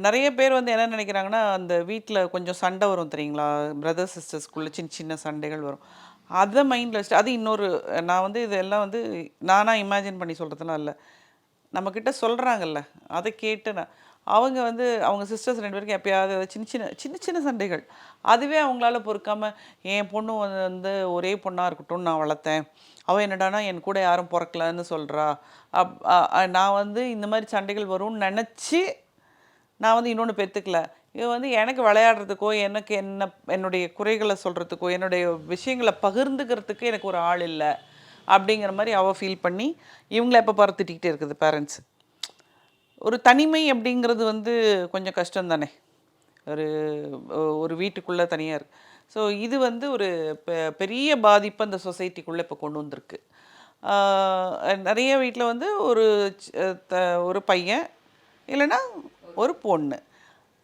நெறைய பேர் வந்து என்ன நெனைக்கிறாங்கன்னா, அந்த வீட்ல கொஞ்சம் சண்டை வரும் தெரியுங்களா? பிரதர்ஸ், சிஸ்டர்ஸ்குள்ள சின்ன சின்ன சண்டைகள் வரும். அத மைண்ட்ல வச்சுட்டு அது இன்னொரு நான் வந்து இதெல்லாம் வந்து நானா இமேஜின் பண்ணி சொல்றதெல்லாம் இல்ல. நம்மகிட்ட சொல்றாங்கல்ல, அத கேட்டு அவங்க வந்து அவங்க சிஸ்டர்ஸ் 2 பேருக்கும் எப்பயாவது சின்ன சின்ன சின்ன சின்ன சண்டைகள். அதுவே அவங்களால பொறுக்காம, என் பொண்ணு வந்து ஒரே பொண்ணா இருக்கட்டும்னு நான் வளர்த்தேன். அவ என்னடான்னா என் கூட யாரும் பொறக்கலன்னு சொல்றா. அப் அ அ நான் வந்து இந்த மாரி சண்டைகள் வரும்னு நெனச்சு நான் வந்து இன்னொன்னு பெத்துக்கல. இது வந்து எனக்கு விளையாடுறதுக்கோ, எனக்கு என்னுடைய குறைகள சொல்றதுக்கோ, என்னுடைய விஷயங்கள பகிர்ந்துக்கிறதுக்கு எனக்கு ஒரு ஆள் இல்ல. அப்படிங்கிற மாரி அவ ஃபீல் பண்ணி, இவங்கள எப்ப பாரு திட்டிக்கிட்டே இருக்குது பேரண்ட்ஸ். ஒரு தனிமை அப்படிங்கிறது வந்து கொஞ்சம் கஷ்டம் தானே! ஒரு ஒரு வீட்டுக்குள்ள தனியா இருக்கு. ஸோ இது வந்து ஒரு பெரிய பாதிப்ப அந்த சொசைட்டிக்குள்ள இப்ப கொண்டு வந்திருக்கு. ஆ நெறைய வீட்ல வந்து ஒரு ச் த ஒரு பையன், இல்லன்னா ஒரு பொண்ணு.